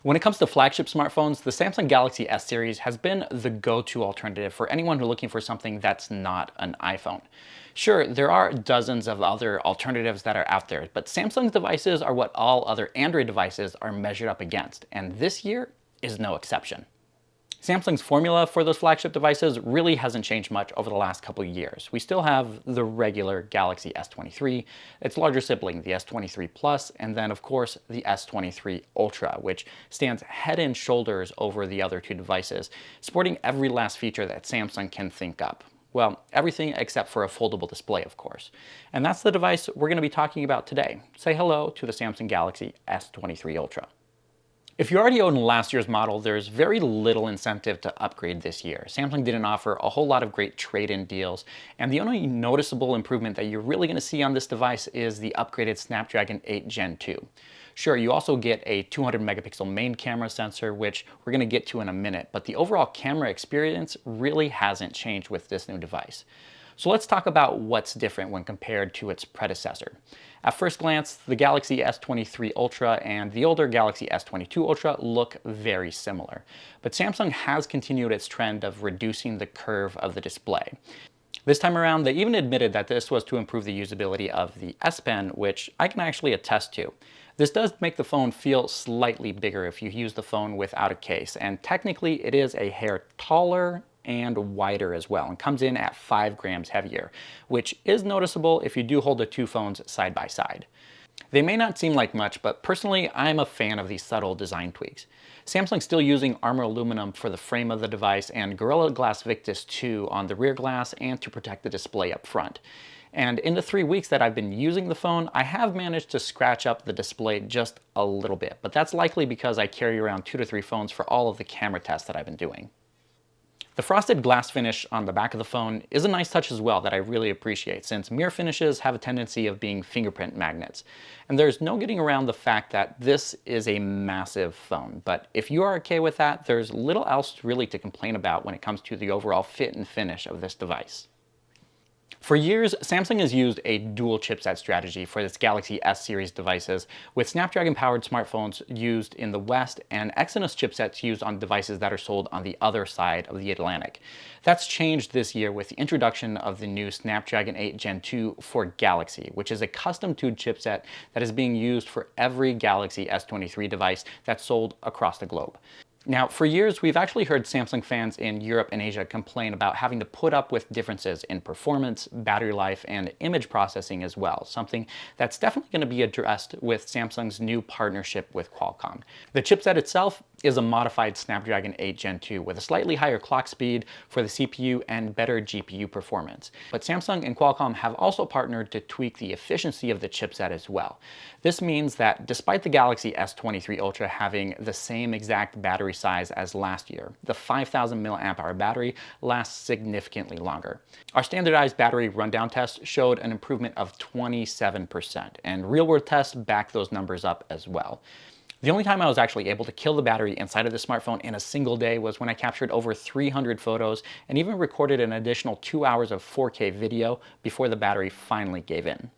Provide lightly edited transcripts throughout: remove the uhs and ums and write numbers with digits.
When it comes to flagship smartphones, the Samsung Galaxy S series has been the go-to alternative for anyone who's looking for something that's not an iPhone. Sure, there are dozens of other alternatives that are out there, but Samsung's devices are what all other Android devices are measured up against, and this year is no exception. Samsung's formula for those flagship devices really hasn't changed much over the last couple of years. We still have the regular Galaxy S23, its larger sibling, the S23 Plus, and then of course the S23 Ultra, which stands head and shoulders over the other two devices, sporting every last feature that Samsung can think up. Well, everything except for a foldable display, of course. And that's the device we're going to be talking about today. Say hello to the Samsung Galaxy S23 Ultra. If you already own last year's model, there's very little incentive to upgrade this year. Samsung didn't offer a whole lot of great trade-in deals, and the only noticeable improvement that you're really going to see on this device is the upgraded Snapdragon 8 Gen 2. Sure, you also get a 200 megapixel main camera sensor, which we're going to get to in a minute, but the overall camera experience really hasn't changed with this new device. So let's talk about what's different when compared to its predecessor. At first glance, the Galaxy S23 Ultra and the older Galaxy S22 Ultra look very similar, but Samsung has continued its trend of reducing the curve of the display. This time around, they even admitted that this was to improve the usability of the S Pen, which I can actually attest to. This does make the phone feel slightly bigger if you use the phone without a case, and technically it is a hair taller and wider as well, and comes in at 5 grams heavier, which is noticeable if you do hold the two phones side by side. They may not seem like much, but personally I'm a fan of these subtle design tweaks. Samsung's still using Armor Aluminum for the frame of the device and Gorilla Glass Victus 2 on the rear glass and to protect the display up front. And in the 3 weeks that I've been using the phone, I have managed to scratch up the display just a little bit, but that's likely because I carry around 2 to 3 phones for all of the camera tests that I've been doing. The frosted glass finish on the back of the phone is a nice touch as well that I really appreciate, since mirror finishes have a tendency of being fingerprint magnets. And there's no getting around the fact that this is a massive phone, but if you are okay with that, there's little else really to complain about when it comes to the overall fit and finish of this device. For years, Samsung has used a dual chipset strategy for its Galaxy S series devices, with Snapdragon-powered smartphones used in the West and Exynos chipsets used on devices that are sold on the other side of the Atlantic. That's changed this year with the introduction of the new Snapdragon 8 Gen 2 for Galaxy, which is a custom-tuned chipset that is being used for every Galaxy S23 device that's sold across the globe. Now, for years, we've actually heard Samsung fans in Europe and Asia complain about having to put up with differences in performance, battery life, and image processing as well, something that's definitely going to be addressed with Samsung's new partnership with Qualcomm. The chipset itself is a modified Snapdragon 8 Gen 2 with a slightly higher clock speed for the CPU and better GPU performance. But Samsung and Qualcomm have also partnered to tweak the efficiency of the chipset as well. This means that despite the Galaxy S23 Ultra having the same exact battery size as last year, the 5000 mAh battery lasts significantly longer. Our standardized battery rundown test showed an improvement of 27%, and real-world tests back those numbers up as well. The only time I was actually able to kill the battery inside of the smartphone in a single day was when I captured over 300 photos and even recorded an additional 2 hours of 4K video before the battery finally gave in.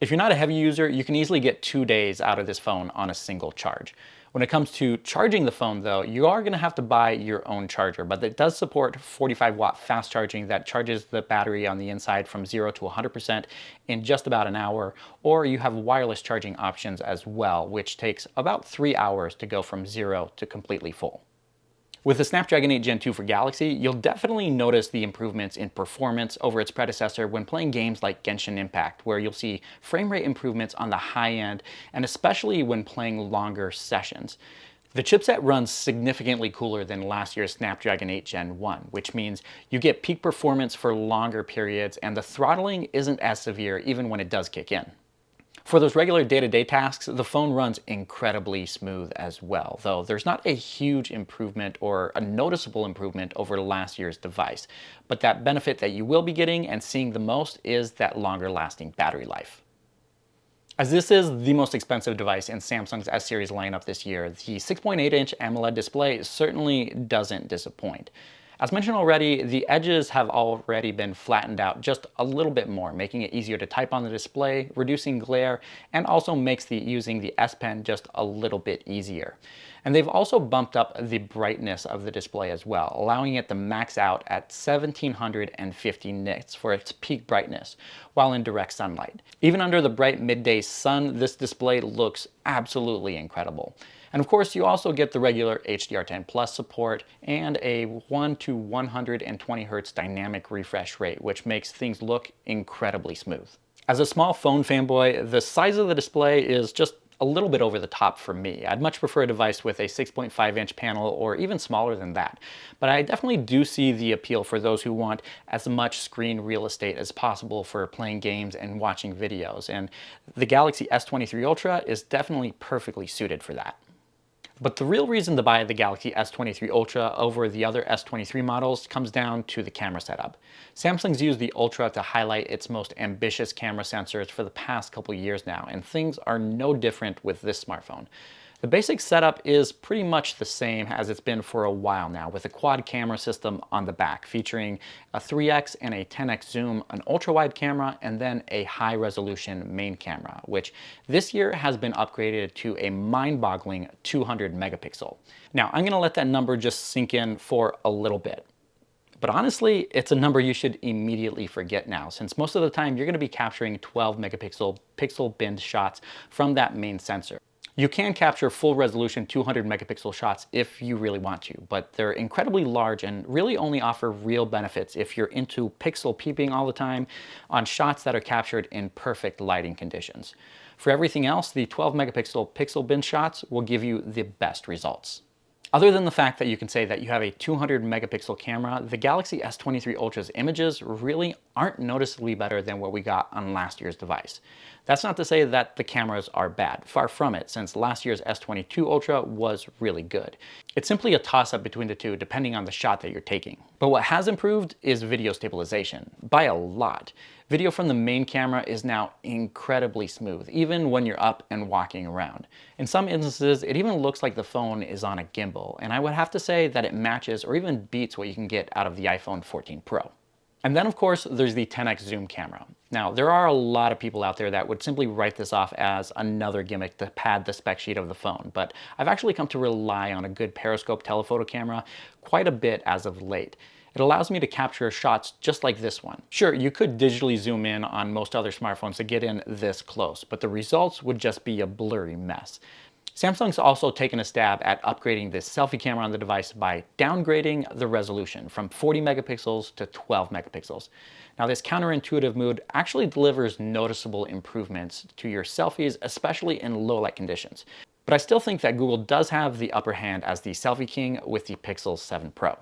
If you're not a heavy user, you can easily get 2 days out of this phone on a single charge. When it comes to charging the phone though, you are going to have to buy your own charger, but it does support 45-watt fast charging that charges the battery on the inside from 0 to 100% in just about an hour, or you have wireless charging options as well, which takes about 3 hours to go from 0 to completely full. With the Snapdragon 8 Gen 2 for Galaxy, you'll definitely notice the improvements in performance over its predecessor when playing games like Genshin Impact, where you'll see frame rate improvements on the high end, and especially when playing longer sessions. The chipset runs significantly cooler than last year's Snapdragon 8 Gen 1, which means you get peak performance for longer periods, and the throttling isn't as severe even when it does kick in. For those regular day-to-day tasks, the phone runs incredibly smooth as well, though there's not a huge improvement or a noticeable improvement over last year's device. But that benefit that you will be getting and seeing the most is that longer-lasting battery life. As this is the most expensive device in Samsung's S-series lineup this year, the 6.8-inch AMOLED display certainly doesn't disappoint. As mentioned already, the edges have already been flattened out just a little bit more, making it easier to type on the display, reducing glare, and also makes using the S Pen just a little bit easier. And they've also bumped up the brightness of the display as well, allowing it to max out at 1750 nits for its peak brightness while in direct sunlight. Even under the bright midday sun, this display looks absolutely incredible. And of course, you also get the regular HDR10 Plus support and a 1 to 120 Hz dynamic refresh rate, which makes things look incredibly smooth. As a small phone fanboy, the size of the display is just a little bit over the top for me. I'd much prefer a device with a 6.5-inch panel or even smaller than that. But I definitely do see the appeal for those who want as much screen real estate as possible for playing games and watching videos. And the Galaxy S23 Ultra is definitely perfectly suited for that. But the real reason to buy the Galaxy S23 Ultra over the other S23 models comes down to the camera setup. Samsung's used the Ultra to highlight its most ambitious camera sensors for the past couple years now, and things are no different with this smartphone. The basic setup is pretty much the same as it's been for a while now, with a quad camera system on the back featuring a 3x and a 10x zoom, an ultra-wide camera, and then a high-resolution main camera, which this year has been upgraded to a mind-boggling 200 megapixel. Now, I'm going to let that number just sink in for a little bit. But honestly, it's a number you should immediately forget now, since most of the time you're going to be capturing 12 megapixel pixel bin shots from that main sensor. You can capture full resolution 200 megapixel shots if you really want to, but they're incredibly large and really only offer real benefits if you're into pixel peeping all the time on shots that are captured in perfect lighting conditions. For everything else, the 12 megapixel pixel bin shots will give you the best results. Other than the fact that you can say that you have a 200 megapixel camera, the Galaxy S23 Ultra's images really aren't noticeably better than what we got on last year's device. That's not to say that the cameras are bad, far from it, since last year's S22 Ultra was really good. It's simply a toss-up between the two depending on the shot that you're taking. But what has improved is video stabilization, by a lot. Video from the main camera is now incredibly smooth, even when you're up and walking around. In some instances, it even looks like the phone is on a gimbal, and I would have to say that it matches or even beats what you can get out of the iPhone 14 Pro. And then of course, there's the 10x zoom camera. Now, there are a lot of people out there that would simply write this off as another gimmick to pad the spec sheet of the phone, but I've actually come to rely on a good periscope telephoto camera quite a bit as of late. It allows me to capture shots just like this one. Sure, you could digitally zoom in on most other smartphones to get in this close, but the results would just be a blurry mess. Samsung's also taken a stab at upgrading this selfie camera on the device by downgrading the resolution from 40 megapixels to 12 megapixels. Now, this counterintuitive move actually delivers noticeable improvements to your selfies, especially in low light conditions. But I still think that Google does have the upper hand as the selfie king with the Pixel 7 Pro.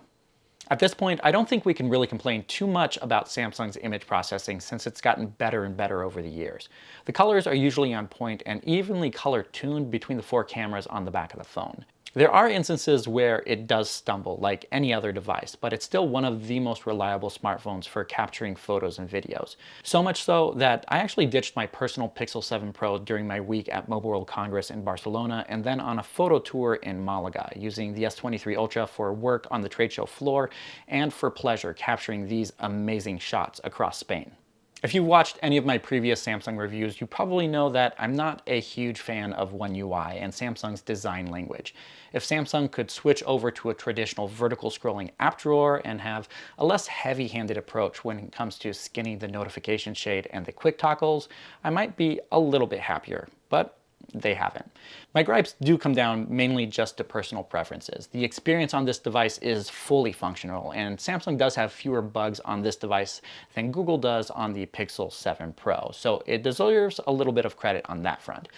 At this point, I don't think we can really complain too much about Samsung's image processing since it's gotten better and better over the years. The colors are usually on point and evenly color tuned between the four cameras on the back of the phone. There are instances where it does stumble, like any other device, but it's still one of the most reliable smartphones for capturing photos and videos. So much so that I actually ditched my personal Pixel 7 Pro during my week at Mobile World Congress in Barcelona and then on a photo tour in Malaga, using the S23 Ultra for work on the trade show floor and for pleasure capturing these amazing shots across Spain. If you've watched any of my previous Samsung reviews, you probably know that I'm not a huge fan of One UI and Samsung's design language. If Samsung could switch over to a traditional vertical scrolling app drawer and have a less heavy-handed approach when it comes to skinning the notification shade and the quick toggles, I might be a little bit happier, but they haven't. My gripes do come down mainly just to personal preferences. The experience on this device is fully functional, and Samsung does have fewer bugs on this device than Google does on the Pixel 7 Pro, so it deserves a little bit of credit on that front.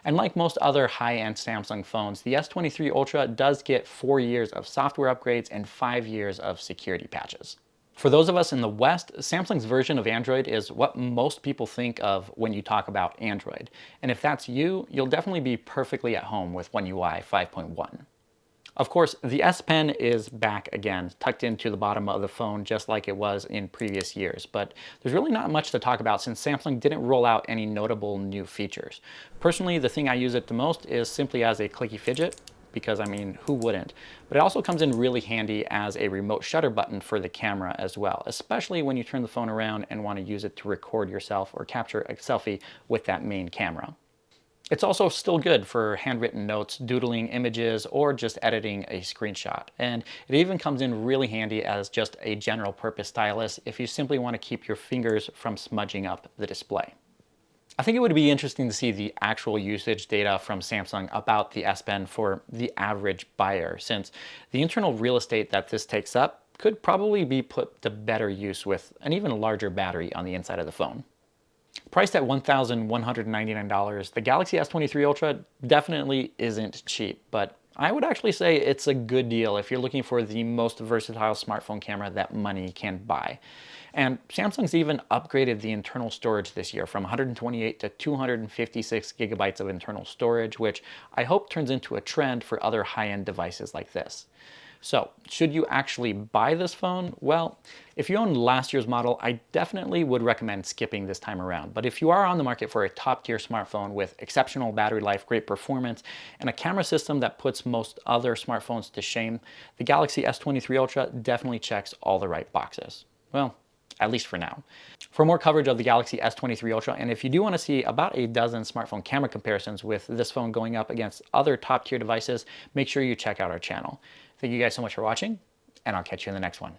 And like most other high-end Samsung phones, the S23 Ultra does get 4 years of software upgrades and 5 years of security patches. For those of us in the West, Samsung's version of Android is what most people think of when you talk about Android. And if that's you, you'll definitely be perfectly at home with One UI 5.1. Of course, the S Pen is back again, tucked into the bottom of the phone just like it was in previous years. But there's really not much to talk about since Samsung didn't roll out any notable new features. Personally, the thing I use it the most is simply as a clicky fidget. because I mean, who wouldn't? But it also comes in really handy as a remote shutter button for the camera as well, especially when you turn the phone around and want to use it to record yourself or capture a selfie with that main camera. It's also still good for handwritten notes, doodling images, or just editing a screenshot. And it even comes in really handy as just a general purpose stylus if you simply want to keep your fingers from smudging up the display. I think it would be interesting to see the actual usage data from Samsung about the S Pen for the average buyer, since the internal real estate that this takes up could probably be put to better use with an even larger battery on the inside of the phone. Priced at $1,199, the Galaxy S23 Ultra definitely isn't cheap, but I would actually say it's a good deal if you're looking for the most versatile smartphone camera that money can buy. And Samsung's even upgraded the internal storage this year from 128 to 256 gigabytes of internal storage, which I hope turns into a trend for other high-end devices like this. So, should you actually buy this phone? Well, if you own last year's model, I definitely would recommend skipping this time around. But if you are on the market for a top-tier smartphone with exceptional battery life, great performance, and a camera system that puts most other smartphones to shame, the Galaxy S23 Ultra definitely checks all the right boxes. Well, at least for now. For more coverage of the Galaxy S23 Ultra, and if you do want to see about a dozen smartphone camera comparisons with this phone going up against other top-tier devices, make sure you check out our channel. Thank you guys so much for watching, and I'll catch you in the next one.